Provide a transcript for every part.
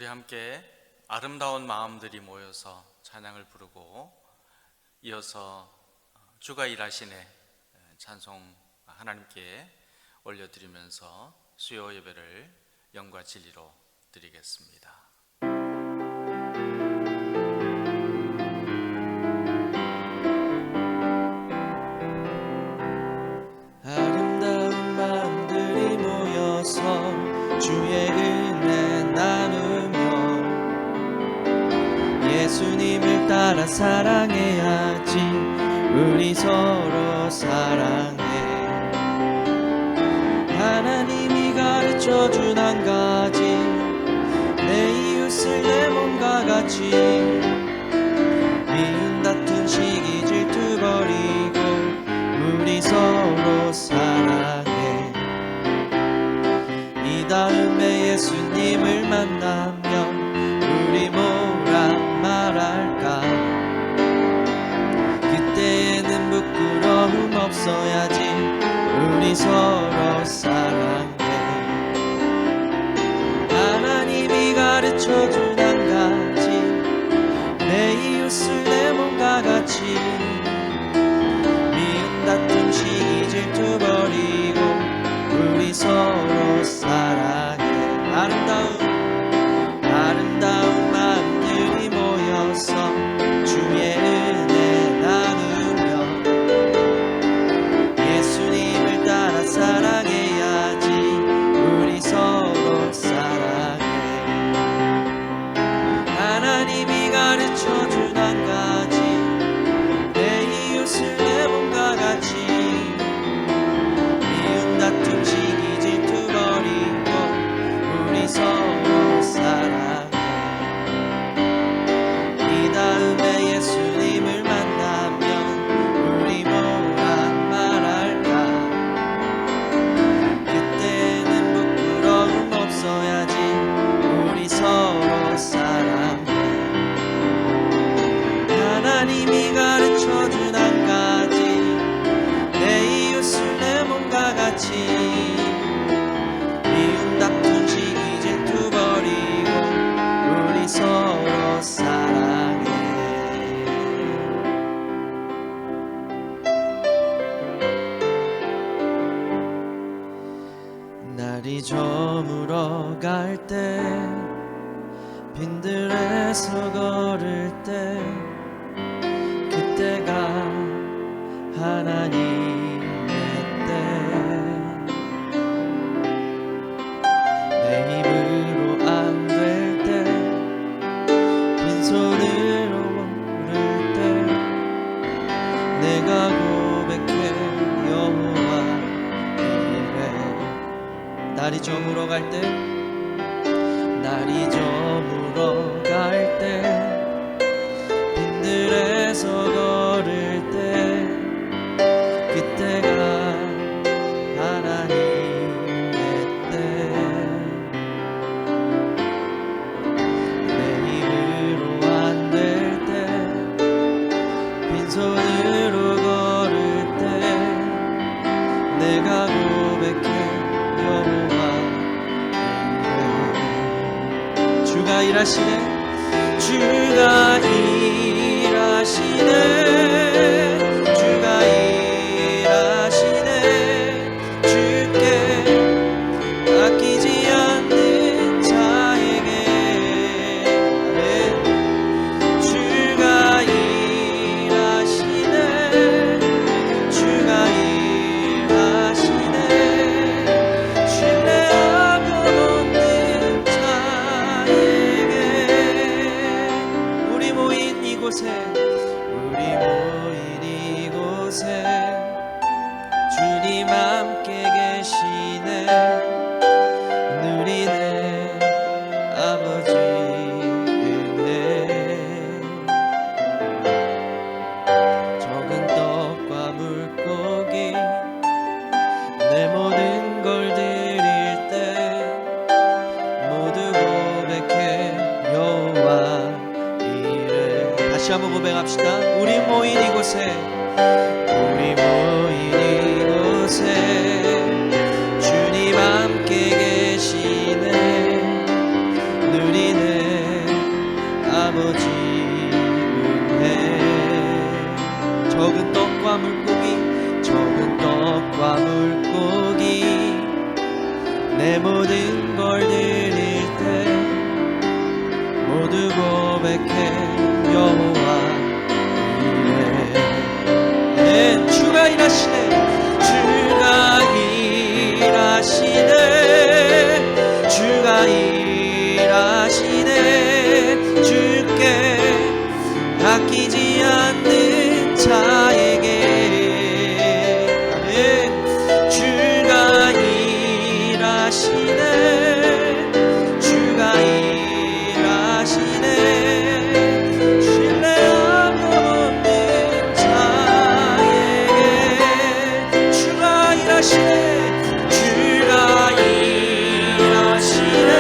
함께 아름다운 마음들이 모여서 찬양을 부르고 이어서 주가 일하시네 찬송 하나님께 올려드리면서 수요 예배를 영과 진리로 드리겠습니다. 아름다운 마음들이 모여서 주의 은혜 나누며 예수님을 따라 사랑해야지. 우리 서로 사랑해. 하나님이 가르쳐준 한 가지, 내 이웃을 내 몸과 같이. 미운 다툼 시기 질투 버리고 우리 서로 사랑해. 이 다음에 예수님을 만나면 우리 뭐라 말할까? 그때에는 부끄러움 없어야지. 우리 서로 사랑해. 하나님이 가르쳐준 한 가지, 내 이웃을 내 몸과 같이. 미운 다툼 시기 질투 버리고 우리 서로 사랑해. 아름다운 마음들이 모여서 주의 은혜 나누며 예수님을 따라 사랑해야지. 우리 서로 사랑해. 하나님이 가르쳐준 한 가지, 내 이웃을 내 몸과 같이. 미운 다툼 시기 질투 버리고 우리 서로 사랑해. 이 다음에 예수님을 만나면 우리 뭐라 말할까? 그때는 부끄러움 없어야지. 우리 서로 사랑해. 하나님이 가르쳐준 한 가지, 내 이웃을 내 몸과 같이. 미운 다툼 시기 질투 버리고 우리 서로 사랑해. 날이 저물어 갈 때, 빈들에서 걸을 때, 그때가 하나님의 때. 내 힘으로 안 될 때, 빈손으로 물을 때, 내가 고백해 여호와 이래. 날이 저물어 갈 때, 날이 저물어 갈 때, 빈들에서 걸을 때, 그때가 하나님의 때. 내 힘으로 안 될 때, 빈손으로 걸을 때, 내가 고백해 여호와 이래. 주가 일하시네. 주가 일하시네. 주가 일하시네. 주께 아끼지 않는 자에게. 주가 일하시네. 주가 일하시네. 신뢰하고 얻는 자에게. 우리 모인 이곳에 주님 함께 계시네. 누리네 아버지 은혜. 적은 떡과 물고기, 내 모든 걸 드릴 때 모두 고백해 여호와 이래. 다시 한번 고백합시다. 우리 모인 이곳에 주님 함께 계시네. 누리네 적은 떡과 물고기 적은 떡과 물고기 내 모든 걸 드릴 때 모두 고백해 여호와 이래 주가 일하시네 주가 일하시네 주가 일하시네 주께 아끼지 않는 자에게 아멘 주가 일하시네 주가 일하시네 신뢰함 없는 자에게 주가 일하시네 주가 일하시네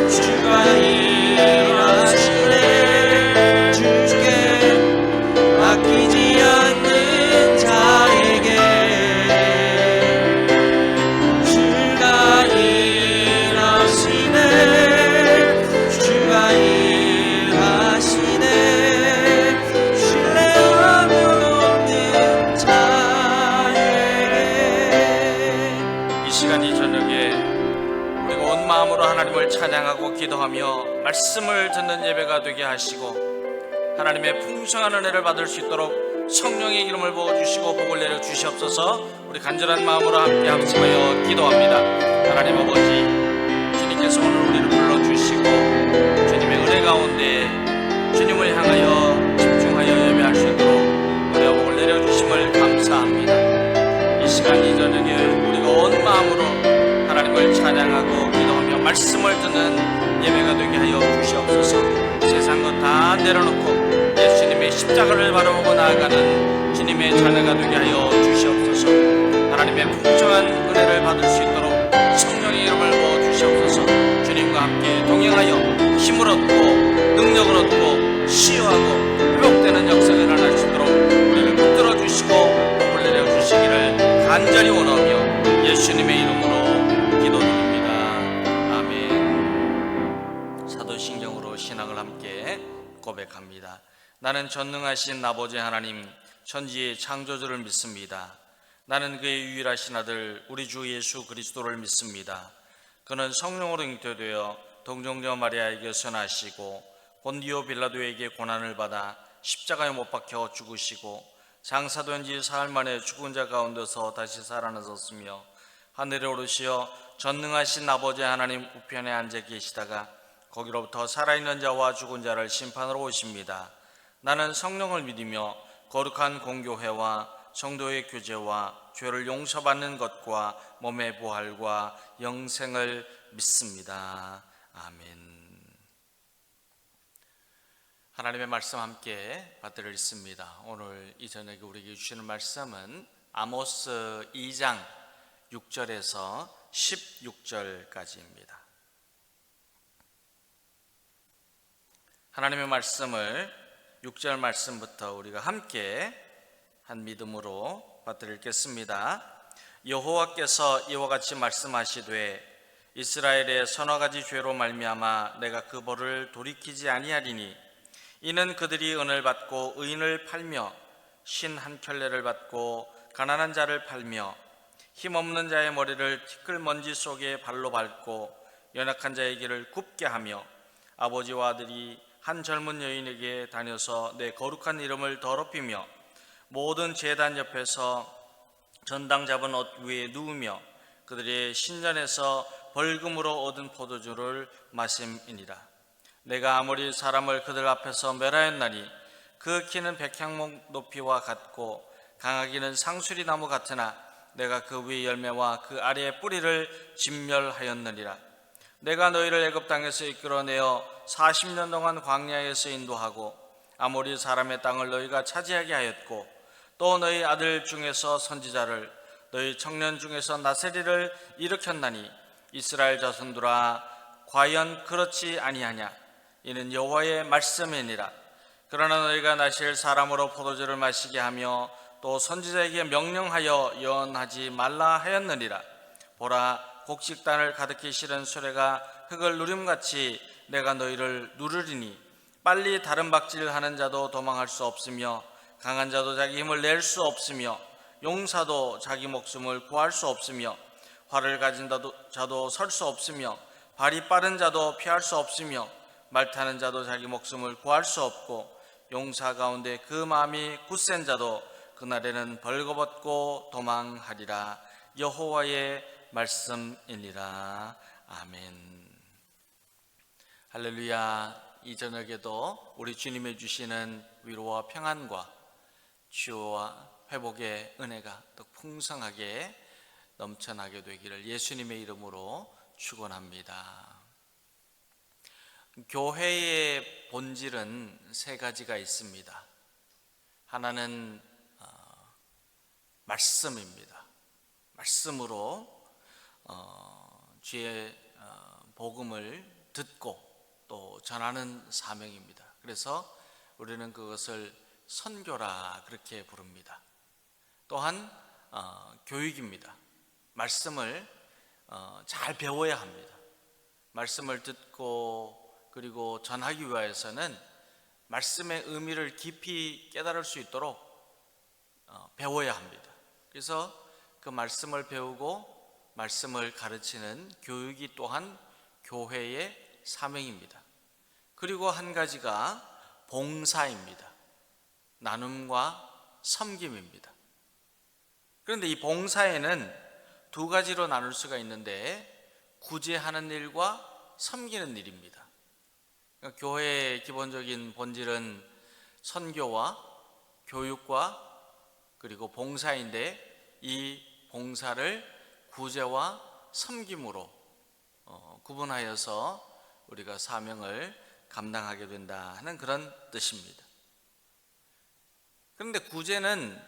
주가 일하시네 주께 아끼지 않는 자에게 주가 일하시네 주가 일하시네 신뢰함 없는 자에게 이 시간 이 저녁에 우리가 온 마음으로 하나님을 찬양하고 기도하며 말씀을 듣는 예배가 되게 하시고 하나님의 풍성한 은혜를 받을 수 있도록 성령의 이름을 부어주시고 복을 내려 주시옵소서. 우리 간절한 마음으로 함께 합심하여 기도합니다. 하나님 아버지, 주님께서 오늘 우리를 불러주시고 주님의 은혜 가운데 주님을 향하여 집중하여 예배할 수 있도록 은혜와 복을 내려주심을 감사합니다. 이 시간 이 저녁에 우리가 온 마음으로 하나님을 찬양하고 기도하며 말씀을 듣는 예배가 되게 하여 주시옵소서. 세상 것 다 내려놓고 예수님의 십자가를 바라보고 나아가는 주님의 자녀가 되게 하여 주시옵소서. 하나님의 풍성한 은혜를 받을 수 있도록 성령의 이름을 부어주시옵소서. 주님과 함께 동행하여 힘을 얻고 능력을 얻고 치유하고 회복되는 역사가 일어날 수 있도록 우리를 붙들어 주시고 복을 내려 주시기를 간절히 원하며 예수님의 이름으로 기도드립니다. 아멘. 사도신경으로 신앙을 함께 고백합니다. 나는 전능하신 아버지 하나님 천지의 창조주를 믿습니다. 나는 그의 유일하신 아들 우리 주 예수 그리스도를 믿습니다. 그는 성령으로 잉태되어 동정녀 마리아에게 선하시고 본디오 빌라도에게 고난을 받아 십자가에 못 박혀 죽으시고 장사된 지 사흘 만에 죽은 자 가운데서 다시 살아나셨으며 하늘에 오르시어 전능하신 아버지 하나님 우편에 앉아 계시다가 거기로부터 살아있는 자와 죽은 자를 심판하러 오십니다. 나는 성령을 믿으며 거룩한 공교회와 성도의 교제와 죄를 용서받는 것과 몸의 부활과 영생을 믿습니다. 아멘. 하나님의 말씀 함께 받들어 있습니다. 오늘 이 저녁에 우리에게 주시는 말씀은 아모스 2장 6절에서 16절까지입니다. 하나님의 말씀을 6절 말씀부터 우리가 함께 한 믿음으로 받들어 읽겠습니다. 여호와께서 이와 같이 말씀하시되 이스라엘의 서너 가지 죄로 말미암아 내가 그 벌을 돌이키지 아니하리니 이는 그들이 은을 받고 의인을 팔며 신 한 켤레를 받고 가난한 자를 팔며 힘없는 자의 머리를 티끌먼지 속에 발로 밟고 연약한 자의 길을 굽게 하며 아버지와 아들이 한 젊은 여인에게 다녀서 내 거룩한 이름을 더럽히며 모든 제단 옆에서 전당 잡은 옷 위에 누우며 그들의 신전에서 벌금으로 얻은 포도주를 마심이니라. 내가 아무리 사람을 그들 앞에서 멸하였나니 그 키는 백향목 높이와 같고 강하기는 상수리 나무 같으나 내가 그 위의 열매와 그 아래의 뿌리를 진멸하였느니라. 내가 너희를 애굽 땅에서 이끌어내어 40년 동안 광야에서 인도하고 아모리 사람의 땅을 너희가 차지하게 하였고 또 너희 아들 중에서 선지자를 너희 청년 중에서 나세리를 일으켰나니 이스라엘 자손들아 과연 그렇지 아니하냐. 이는 여호와의 말씀이니라. 그러나 너희가 나실 사람으로 포도주를 마시게 하며 또 선지자에게 명령하여 예언하지 말라 하였느니라. 보라, 곡식단을 가득히 실은 수레가 흙을 누림같이 내가 너희를 누르리니 빨리 다른 박질하는 자도 도망할 수 없으며 강한 자도 자기 힘을 낼 수 없으며 용사도 자기 목숨을 구할 수 없으며 활을 가진 자도 설 수 없으며 발이 빠른 자도 피할 수 없으며 말 타는 자도 자기 목숨을 구할 수 없고 용사 가운데 그 마음이 굳센 자도 그날에는 벌거벗고 도망하리라. 여호와의 말씀이니라. 아멘. 할렐루야. 이 저녁에도 우리 주님의 주시는 위로와 평안과 치유와 회복의 은혜가 더 풍성하게 넘쳐나게 되기를 예수님의 이름으로 축원합니다. 교회의 본질은 세 가지가 있습니다. 하나는 말씀입니다. 말씀으로 주의 복음을 듣고 또 전하는 사명입니다. 그래서 우리는 그것을 선교라 그렇게 부릅니다. 또한 교육입니다. 말씀을 잘 배워야 합니다. 말씀을 듣고 그리고 전하기 위해서는 말씀의 의미를 깊이 깨달을 수 있도록 배워야 합니다. 그래서 그 말씀을 배우고 말씀을 가르치는 교육이 또한 교회의 사명입니다. 그리고 한 가지가 봉사입니다. 나눔과 섬김입니다. 그런데 이 봉사에는 두 가지로 나눌 수가 있는데 구제하는 일과 섬기는 일입니다. 그러니까 교회의 기본적인 본질은 선교와 교육과 그리고 봉사인데 이 봉사를 구제와 섬김으로 구분하여서 우리가 사명을 감당하게 된다 하는 그런 뜻입니다. 그런데 구제는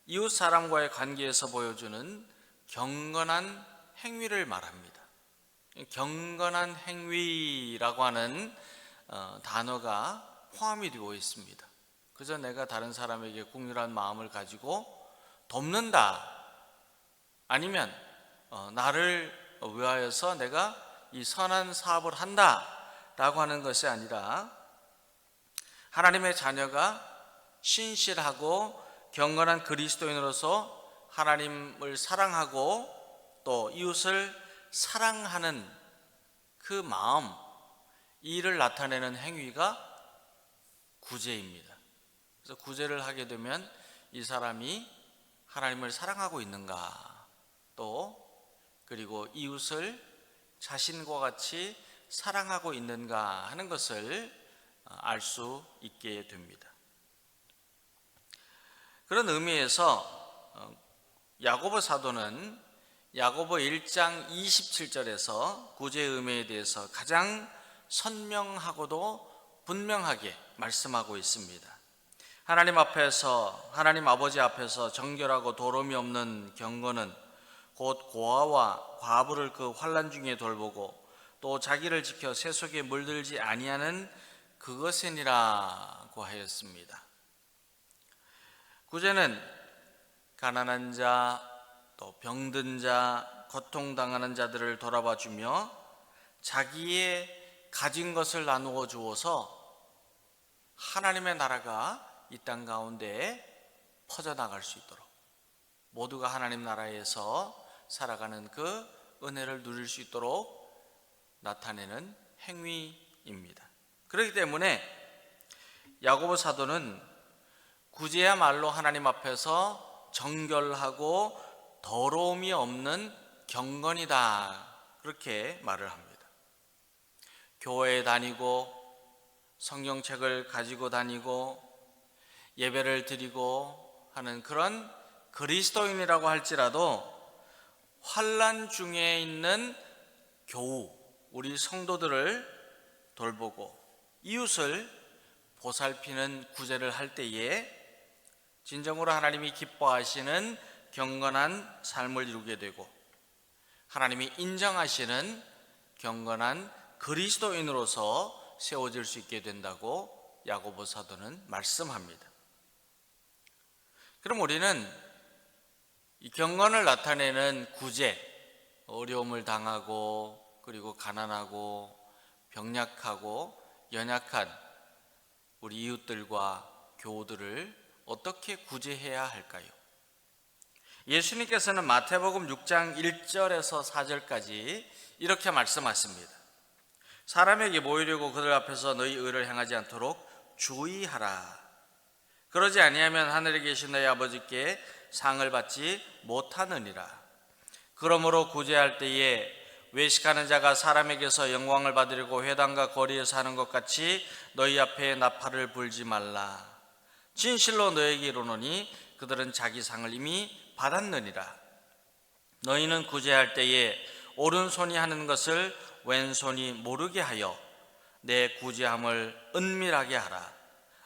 이웃 사람과의 관계에서 보여주는 경건한 행위를 말합니다. 경건한 행위라고 하는 단어가 포함이 되어 있습니다. 그저 내가 다른 사람에게 국률한 마음을 가지고 돕는다, 아니면 나를 위하여서 내가 이 선한 사업을 한다 라고 하는 것이 아니라 하나님의 자녀가 신실하고 경건한 그리스도인으로서 하나님을 사랑하고 또 이웃을 사랑하는 그 마음, 이를 나타내는 행위가 구제입니다. 그래서 구제를 하게 되면 이 사람이 하나님을 사랑하고 있는가, 또 그리고 이웃을 자신과 같이 사랑하고 있는가 하는 것을 알 수 있게 됩니다. 그런 의미에서 야고보 사도는 야고보 1장 27절에서 구제의 의미에 대해서 가장 선명하고도 분명하게 말씀하고 있습니다. 하나님 아버지 앞에서 정결하고 도름이 없는 경건은 곧 고아와 과부를 그 환난 중에 돌보고 또 자기를 지켜 세속에 물들지 아니하는 그것이니라고 하였습니다. 구제는 가난한 자, 또 병든 자, 고통당하는 자들을 돌아봐 주며 자기의 가진 것을 나누어 주어서 하나님의 나라가 이 땅 가운데 퍼져나갈 수 있도록 모두가 하나님 나라에서 살아가는 그 은혜를 누릴 수 있도록 나타내는 행위입니다. 그렇기 때문에 야고보 사도는 구제야말로 하나님 앞에서 정결하고 더러움이 없는 경건이다, 그렇게 말을 합니다. 교회에 다니고 성경책을 가지고 다니고 예배를 드리고 하는 그런 그리스도인이라고 할지라도 환난 중에 있는 교우, 우리 성도들을 돌보고 이웃을 보살피는 구제를 할 때에 진정으로 하나님이 기뻐하시는 경건한 삶을 이루게 되고 하나님이 인정하시는 경건한 그리스도인으로서 세워질 수 있게 된다고 야고보 사도는 말씀합니다. 그럼 우리는 이 경건을 나타내는 구제, 어려움을 당하고 그리고 가난하고 병약하고 연약한 우리 이웃들과 교우들을 어떻게 구제해야 할까요? 예수님께서는 마태복음 6장 1절에서 4절까지 이렇게 말씀하십니다. 사람에게 모이려고 그들 앞에서 너희 의를 행하지 않도록 주의하라. 그러지 아니하면 하늘에 계신 너희 아버지께 상을 받지 못하느니라. 그러므로 구제할 때에 외식하는 자가 사람에게서 영광을 받으려고 회당과 거리에서 하는 것 같이 너희 앞에 나팔을 불지 말라. 진실로 너희에게 이르노니 그들은 자기 상을 이미 받았느니라. 너희는 구제할 때에 오른손이 하는 것을 왼손이 모르게 하여 내 구제함을 은밀하게 하라.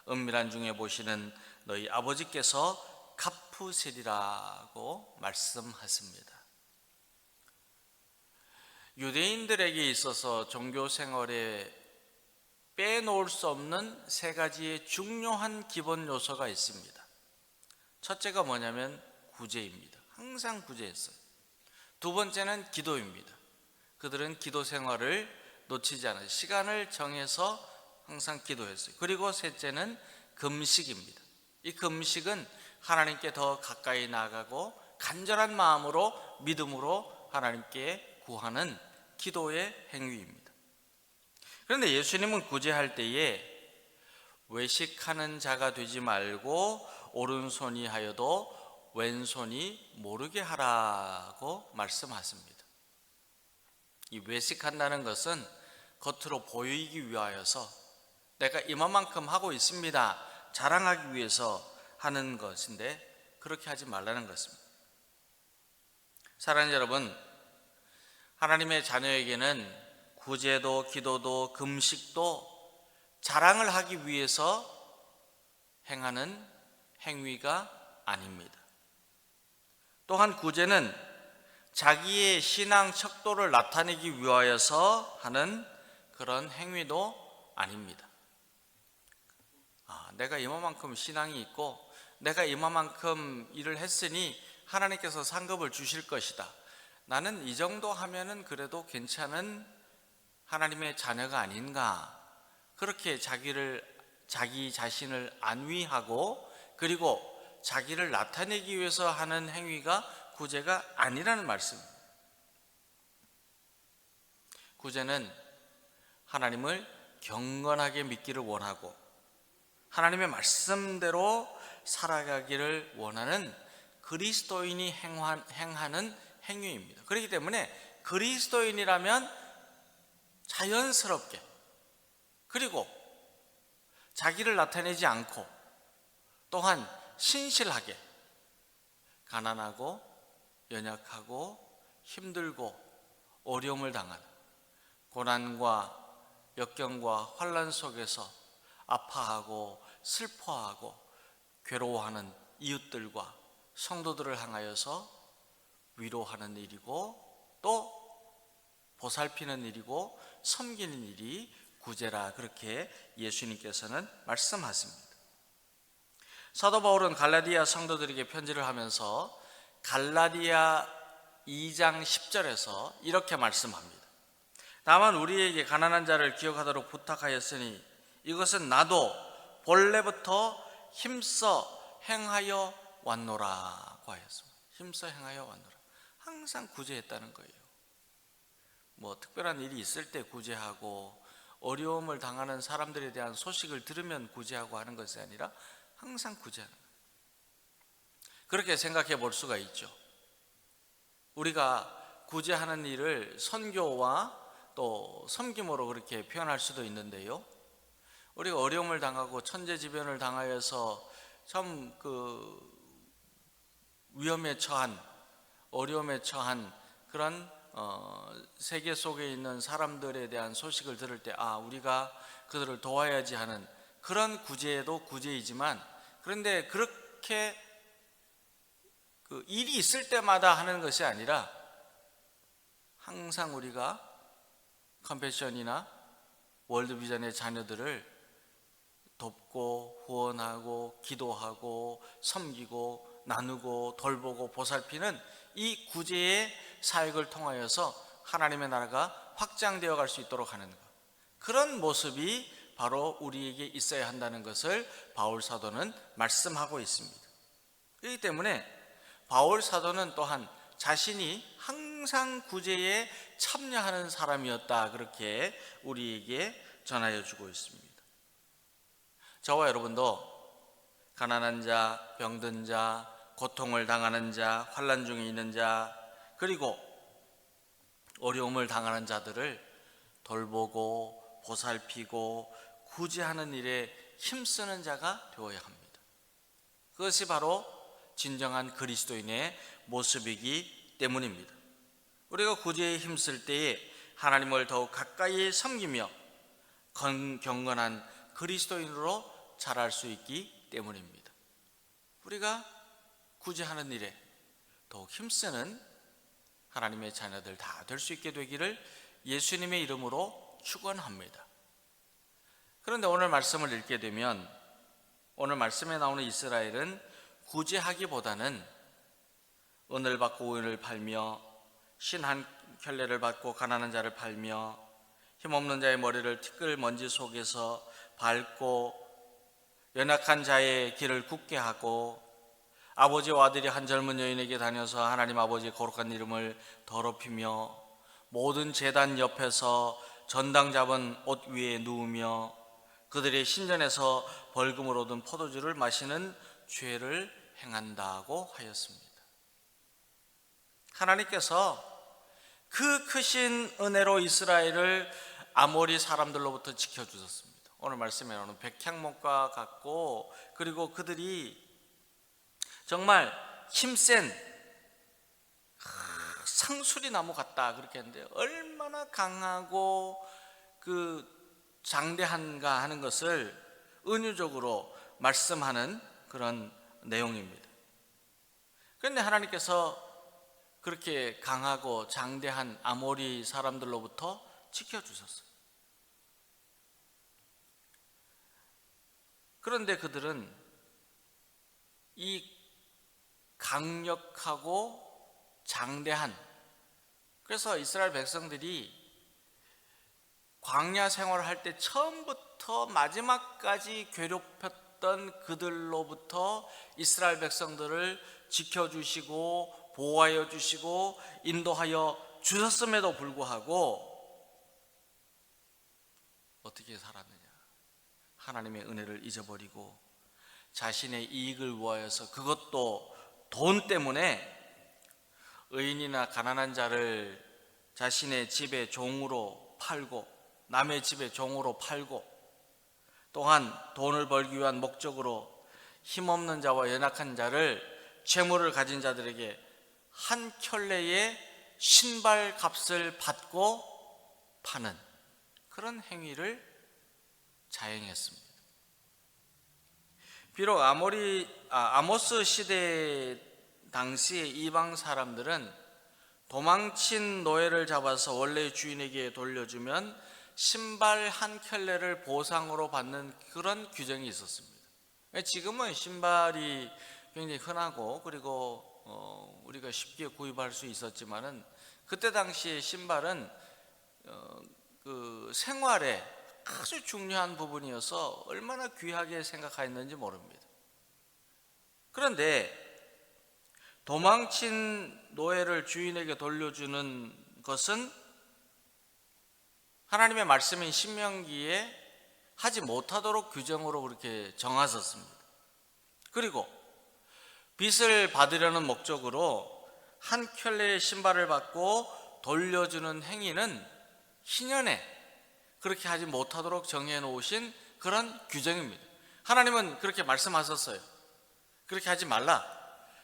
은밀한 중에 보시는 너희 아버지께서 갚으시리라고 말씀하십니다. 유대인들에게 있어서 종교 생활에 빼놓을 수 없는 세 가지의 중요한 기본 요소가 있습니다. 첫째가 뭐냐면 구제입니다. 항상 구제했어요. 두 번째는 기도입니다. 그들은 기도 생활을 놓치지 않아요. 시간을 정해서 항상 기도했어요. 그리고 셋째는 금식입니다. 이 금식은 하나님께 더 가까이 나아가고 간절한 마음으로 믿음으로 하나님께 구하는 기도의 행위입니다. 그런데 예수님은 구제할 때에 외식하는 자가 되지 말고 오른손이 하여도 왼손이 모르게 하라고 말씀하십니다. 이 외식한다는 것은 겉으로 보이기 위하여서 내가 이만큼 하고 있습니다 자랑하기 위해서 하는 것인데 그렇게 하지 말라는 것입니다. 사랑하는 여러분, 하나님의 자녀에게는 구제도 기도도 금식도 자랑을 하기 위해서 행하는 행위가 아닙니다. 또한 구제는 자기의 신앙 척도를 나타내기 위하여서 하는 그런 행위도 아닙니다. 내가 이만큼 신앙이 있고 내가 이만큼 일을 했으니 하나님께서 상급을 주실 것이다. 나는 이 정도 하면은 그래도 괜찮은 하나님의 자녀가 아닌가. 그렇게 자기 자신을 안위하고 그리고 자기를 나타내기 위해서 하는 행위가 구제가 아니라는 말씀입니다. 구제는 하나님을 경건하게 믿기를 원하고 하나님의 말씀대로 살아가기를 원하는 그리스도인이 행하는 행위입니다. 그렇기 때문에 그리스도인이라면 자연스럽게 그리고 자기를 나타내지 않고 또한 신실하게 가난하고 연약하고 힘들고 어려움을 당하는 고난과 역경과 환난 속에서 아파하고 슬퍼하고 괴로워하는 이웃들과 성도들을 향하여서 위로하는 일이고 또 보살피는 일이고 섬기는 일이 구제라 그렇게 예수님께서는 말씀하십니다. 사도 바울은 갈라디아 성도들에게 편지를 하면서 갈라디아 2장 10절에서 이렇게 말씀합니다. 다만 우리에게 가난한 자를 기억하도록 부탁하였으니 이것은 나도 본래부터 힘써 행하여 왔노라고 하였습니다. 힘써 행하여 왔노라. 항상 구제했다는 거예요. 뭐 특별한 일이 있을 때 구제하고 어려움을 당하는 사람들에 대한 소식을 들으면 구제하고 하는 것이 아니라 항상 구제하는 거예요. 그렇게 생각해 볼 수가 있죠. 우리가 구제하는 일을 선교와 또 섬김으로 그렇게 표현할 수도 있는데요. 우리가 어려움을 당하고 천재지변을 당하여서 참 위험에 처한 어려움에 처한 그런 세계 속에 있는 사람들에 대한 소식을 들을 때 우리가 그들을 도와야지 하는 그런 구제도 구제이지만 그런데 그렇게 일이 있을 때마다 하는 것이 아니라 항상 우리가 컴패션이나 월드비전의 자녀들을 돕고 후원하고 기도하고 섬기고 나누고 돌보고 보살피는 이 구제의 사역을 통하여서 하나님의 나라가 확장되어 갈 수 있도록 하는 것, 그런 모습이 바로 우리에게 있어야 한다는 것을 바울 사도는 말씀하고 있습니다. 그렇기 때문에 바울 사도는 또한 자신이 항상 구제에 참여하는 사람이었다, 그렇게 우리에게 전하여 주고 있습니다. 저와 여러분도 가난한 자, 병든 자, 고통을 당하는 자, 환난 중에 있는 자, 그리고 어려움을 당하는 자들을 돌보고 보살피고 구제하는 일에 힘쓰는 자가 되어야 합니다. 그것이 바로 진정한 그리스도인의 모습이기 때문입니다. 우리가 구제에 힘쓸 때에 하나님을 더욱 가까이 섬기며 경건한 그리스도인으로 자랄 수 있기 때문입니다. 우리가 구제하는 일에 더욱 힘쓰는 하나님의 자녀들 다 될 수 있게 되기를 예수님의 이름으로 축원합니다. 그런데 오늘 말씀을 읽게 되면 오늘 말씀에 나오는 이스라엘은 구제하기보다는 은을 받고 은을 팔며 신 한 켤레를 받고 가난한 자를 팔며 힘없는 자의 머리를 티끌 먼지 속에서 밟고 연약한 자의 길을 굳게 하고 아버지와 아들이 한 젊은 여인에게 다녀서 하나님 아버지의 거룩한 이름을 더럽히며 모든 제단 옆에서 전당 잡은 옷 위에 누우며 그들의 신전에서 벌금을 얻은 포도주를 마시는 죄를 행한다고 하였습니다. 하나님께서 그 크신 은혜로 이스라엘을 아모리 사람들로부터 지켜주셨습니다. 오늘 말씀에 나오는 백향목과 같고, 그리고 그들이 정말 힘센 상수리 나무 같다 그렇게 했는데 얼마나 강하고 그 장대한가 하는 것을 은유적으로 말씀하는 그런 내용입니다. 그런데 하나님께서 그렇게 강하고 장대한 아모리 사람들로부터 지켜주셨어요. 그런데 그들은 이 강력하고 장대한, 그래서 이스라엘 백성들이 광야 생활을 할 때 처음부터 마지막까지 괴롭혔던 그들로부터 이스라엘 백성들을 지켜주시고 보호하여 주시고 인도하여 주셨음에도 불구하고 어떻게 살았느냐? 하나님의 은혜를 잊어버리고 자신의 이익을 위하여서, 그것도 돈 때문에 의인이나 가난한 자를 자신의 집의 종으로 팔고 남의 집의 종으로 팔고, 또한 돈을 벌기 위한 목적으로 힘없는 자와 연약한 자를, 재물을 가진 자들에게 한 켤레의 신발 값을 받고 파는 그런 행위를 자행했습니다. 비록 아모스 시대 당시의 이방 사람들은 도망친 노예를 잡아서 원래의 주인에게 돌려주면 신발 한 켤레를 보상으로 받는 그런 규정이 있었습니다. 지금은 신발이 굉장히 흔하고 그리고 우리가 쉽게 구입할 수 있었지만은 그때 당시의 신발은 그 생활에 아주 중요한 부분이어서 얼마나 귀하게 생각하였는지 모릅니다. 그런데 도망친 노예를 주인에게 돌려주는 것은 하나님의 말씀인 신명기에 하지 못하도록 규정으로 그렇게 정하셨습니다. 그리고 빚을 받으려는 목적으로 한 켤레의 신발을 받고 돌려주는 행위는 희년에 그렇게 하지 못하도록 정해 놓으신 그런 규정입니다. 하나님은 그렇게 말씀하셨어요. 그렇게 하지 말라.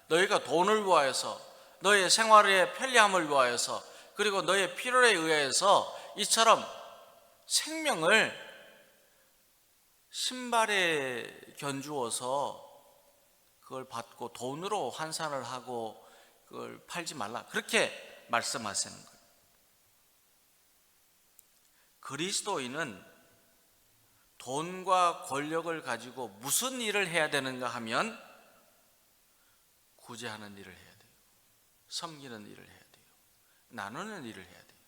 너희가 돈을 위하여서, 너의 생활의 편리함을 위하여서, 그리고 너의 필요에 의해서 이처럼 생명을 신발에 견주어서 그걸 받고 돈으로 환산을 하고 그걸 팔지 말라, 그렇게 말씀하시는 거예요. 그리스도인은 돈과 권력을 가지고 무슨 일을 해야 되는가 하면 구제하는 일을 해야 돼요. 섬기는 일을 해야 돼요. 나누는 일을 해야 돼요.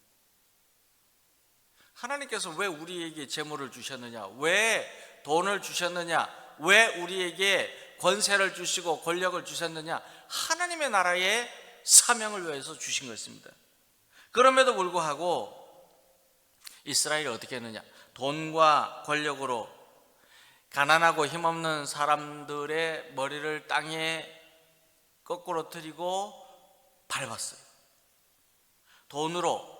하나님께서 왜 우리에게 재물을 주셨느냐? 왜 돈을 주셨느냐? 왜 우리에게 권세를 주시고 권력을 주셨느냐? 하나님의 나라의 사명을 위해서 주신 것입니다. 그럼에도 불구하고 이스라엘이 어떻게 했느냐? 돈과 권력으로 가난하고 힘없는 사람들의 머리를 땅에 거꾸로 들이고 밟았어요. 돈으로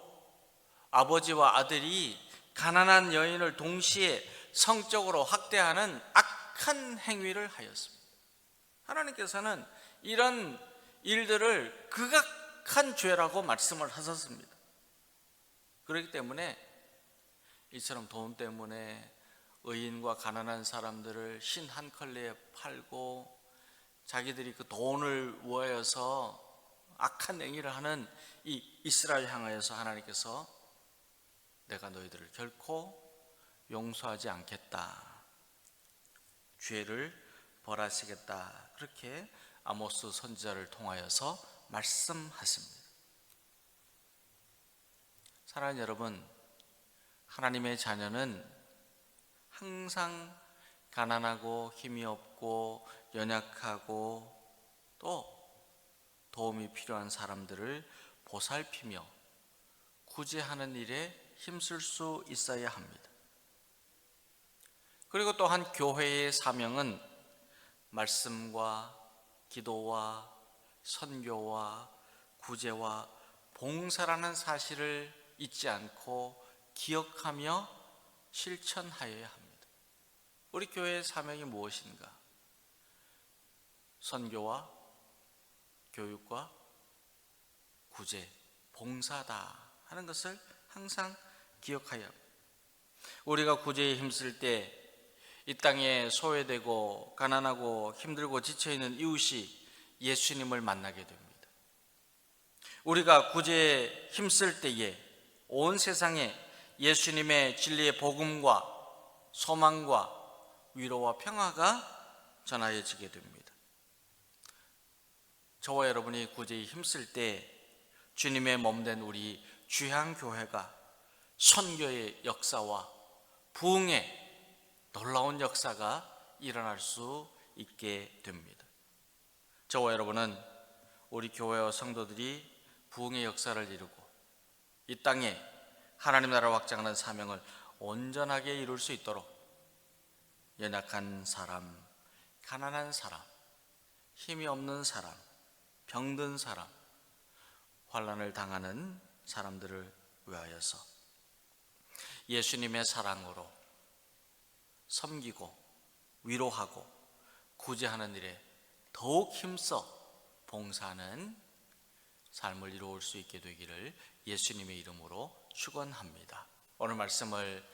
아버지와 아들이 가난한 여인을 동시에 성적으로 학대하는 악한 행위를 하였습니다. 하나님께서는 이런 일들을 극악한 죄라고 말씀을 하셨습니다. 그렇기 때문에 이처럼 돈 때문에 의인과 가난한 사람들을 신 한 컬레에 팔고 자기들이 그 돈을 위하여서 악한 행위를 하는 이 이스라엘 향하여서 하나님께서 내가 너희들을 결코 용서하지 않겠다, 죄를 벌하시겠다, 그렇게 아모스 선지자를 통하여서 말씀하십니다. 사랑하는 여러분, 하나님의 자녀는 항상 가난하고 힘이 없고 연약하고 또 도움이 필요한 사람들을 보살피며 구제하는 일에 힘쓸 수 있어야 합니다. 그리고 또한 교회의 사명은 말씀과 기도와 선교와 구제와 봉사라는 사실을 잊지 않고 기억하며 실천하여야 합니다. 우리 교회의 사명이 무엇인가? 선교와 교육과 구제, 봉사다 하는 것을 항상 기억하여 합니다. 우리가 구제에 힘쓸 때 이 땅에 소외되고 가난하고 힘들고 지쳐있는 이웃이 예수님을 만나게 됩니다. 우리가 구제에 힘쓸 때에 온 세상에 예수님의 진리의 복음과 소망과 위로와 평화가 전하여지게 됩니다. 저와 여러분이 구제에 힘쓸 때 주님의 몸된 우리 주향교회가 선교의 역사와 부흥의 놀라운 역사가 일어날 수 있게 됩니다. 저와 여러분은 우리 교회와 성도들이 부흥의 역사를 이루고 이 땅에 하나님 나라를 확장하는 사명을 온전하게 이룰 수 있도록 연약한 사람, 가난한 사람, 힘이 없는 사람, 병든 사람, 환난을 당하는 사람들을 위하여서 예수님의 사랑으로 섬기고 위로하고 구제하는 일에 더욱 힘써 봉사하는 삶을 이루어올 수 있게 되기를 예수님의 이름으로 축원합니다. 오늘 말씀을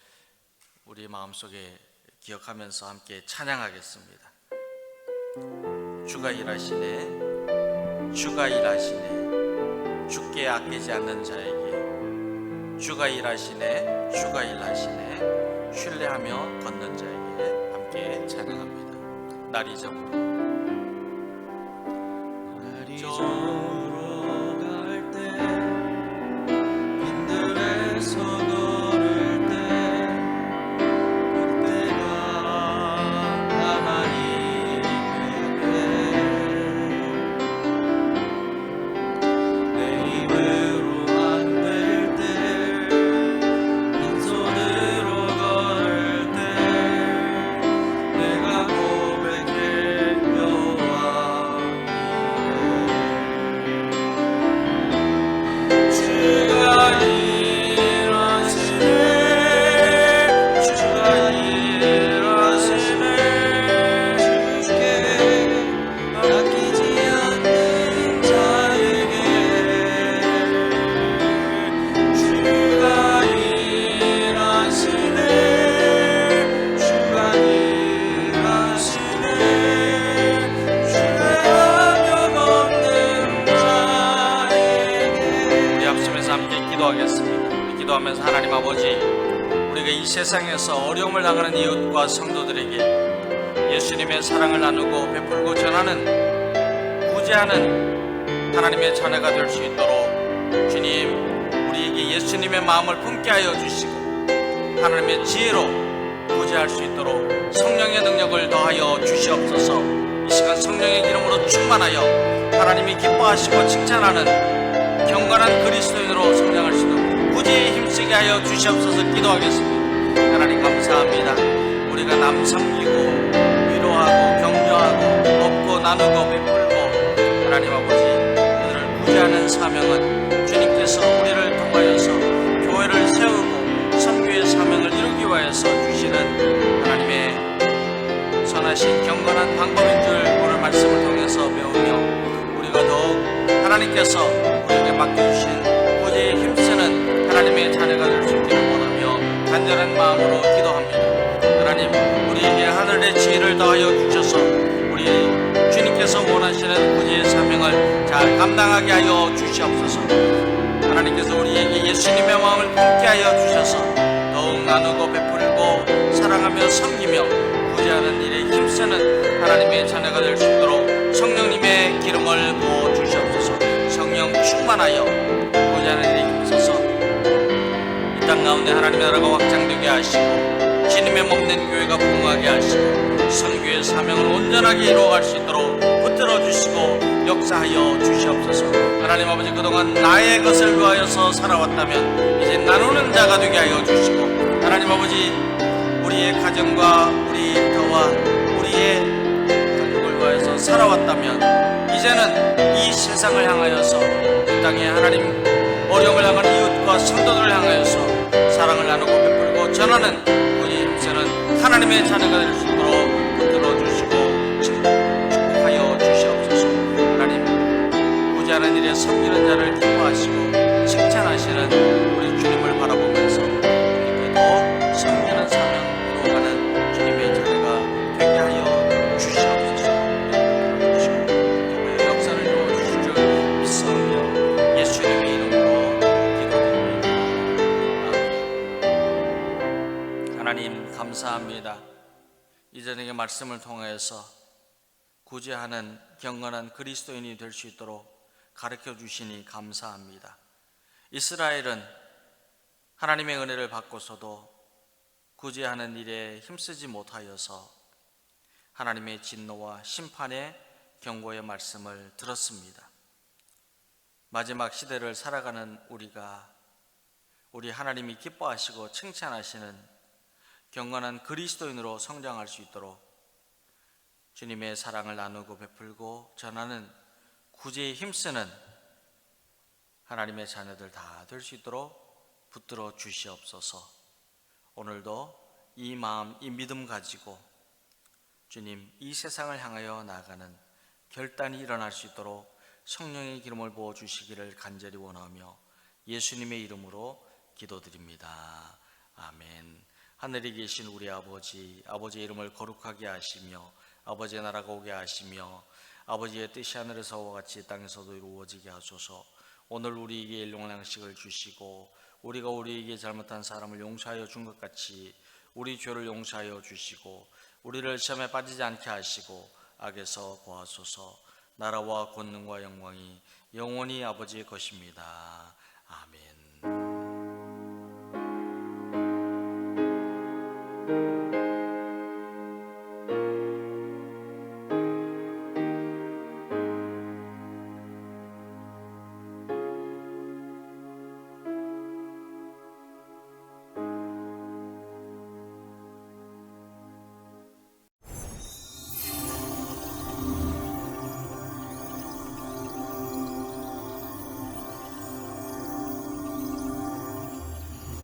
우리 마음속에 기억하면서 함께 찬양하겠습니다. 주가 일하시네, 주가 일하시네, 주께 아끼지 않는 자에게 주가 일하시네, 주가 일하시네, 신뢰하며 걷는 자에게 함께 찬양합니다. 날 잊어버려 갈 때 빈들에서 걸을 때 그때가 하나님의 내 입으로 안 될 때 빈손으로 걸을 때 내가 고백해 여호와 주가 일하시네, 주가 일하시네, 주께 아끼지 않는 자에게 주가 일하시네, 주가 일하시네, 신뢰하며 걷는 자에게. 우리 앞서면서 함께 기도하겠습니다. 기도하면서 하나님 아버지, 우리가 이 세상에서 어려움을 당하는 이웃과 성도들에게 예수님의 사랑을 나누고 베풀고 전하는 구제하는 하나님의 자녀가 될 수 있도록 주님, 우리에게 예수님의 마음을 품게 하여 주시고 하나님의 지혜로 구제할 수 있도록 성령의 능력을 더하여 주시옵소서. 이 시간 성령의 기름으로 충만하여 하나님이 기뻐하시고 칭찬하는 경건한 그리스도인으로 성장할 수 있도록 구제에 힘쓰게 하여 주시옵소서. 기도하겠습니다. 하나님 감사합니다. 우리가 남 섬기고 위로하고 격려하고 돕고 나누고 베풀고 하나님 아버지 그들을 구제하는 사명은 주님께서 우리를 통하여서 교회를 세우고 선교의 사명을 이루기 위하여서 주시는 하나님의 선하신 경건한 방법인 줄 오늘 말씀을 통해서 배우며 우리가 더욱 하나님께서 우리에게 맡겨주신 구제에 힘쓰는 하나님의 자녀가 될 수 있기를 원하며 간절한 마음으로 기도합니다. 하나님 우리에게 하늘의 지혜를 더하여 주셔서 우리 주님께서 원하시는 구제의 사명을 잘 감당하게 하여 주시옵소서. 하나님께서 우리에게 예수님의 마음을 품게 하여 주셔서 더욱 나누고 베풀고 사랑하며 섬기며 구제하는 일에 힘쓰는 하나님의 자녀가 될 수 있도록 성령님의 기름을 부어 주시옵소서. 성령 충만하여 구제하는 일에 힘써서 이 땅 가운데 하나님의 나라가 확장되게 하시고 주님의 몸된 교회가 부흥하게 하시고 선교의 사명을 온전하게 이루어갈 수 있도록 붙들어 주시고 역사하여 주시옵소서. 하나님 아버지 그동안 나의 것을 위하여서 살아왔다면 이제 나누는 자가 되게 하여 주시고 하나님 아버지 우리의 가정과 우리 일터와 우리의 가족을 위하여서 살아왔다면 이제는 이 세상을 향하여서 이 땅에 하나님 어려움을 당한 이웃과 성도들을 향하여서 사랑을 나누고 베풀고 전하는 우리 힘쓰는 하나님의 자녀가 될 수 있도록 붙들어 주시고 축복하여 주시옵소서. 하나님 구제하는 일에 섬기는 자를 기뻐하시고 칭찬하시는 우리 주님을 바라보면서 주님께 더 섬기는 사명 이루어가는 주님의 자녀가 되게 하여 주시옵소서. 주시고 교회의 역사를 이루어 주실 줄 믿사오며 예수님의 이름으로 기도드립니다. 아멘. 하나님 감사합니다. 이전의 말씀을 통해서 구제하는 경건한 그리스도인이 될 수 있도록 가르쳐 주시니 감사합니다. 이스라엘은 하나님의 은혜를 받고서도 구제하는 일에 힘쓰지 못하여서 하나님의 진노와 심판의 경고의 말씀을 들었습니다. 마지막 시대를 살아가는 우리가 우리 하나님이 기뻐하시고 칭찬하시는 경건한 그리스도인으로 성장할 수 있도록 주님의 사랑을 나누고 베풀고 전하는 구제에 힘쓰는 하나님의 자녀들 다 될 수 있도록 붙들어 주시옵소서. 오늘도 이 마음, 이 믿음 가지고 주님 이 세상을 향하여 나아가는 결단이 일어날 수 있도록 성령의 기름을 부어 주시기를 간절히 원하며 예수님의 이름으로 기도드립니다. 아멘. 하늘에 계신 우리 아버지, 아버지의 이름을 거룩하게 하시며 아버지의 나라가 오게 하시며 아버지의 뜻이 하늘에서와 같이 땅에서도 이루어지게 하소서. 오늘 우리에게 일용할 양식을 주시고 우리가 우리에게 잘못한 사람을 용서하여 준 것 같이 우리 죄를 용서하여 주시고 우리를 시험에 빠지지 않게 하시고 악에서 구하소서. 나라와 권능과 영광이 영원히 아버지의 것입니다. 아멘.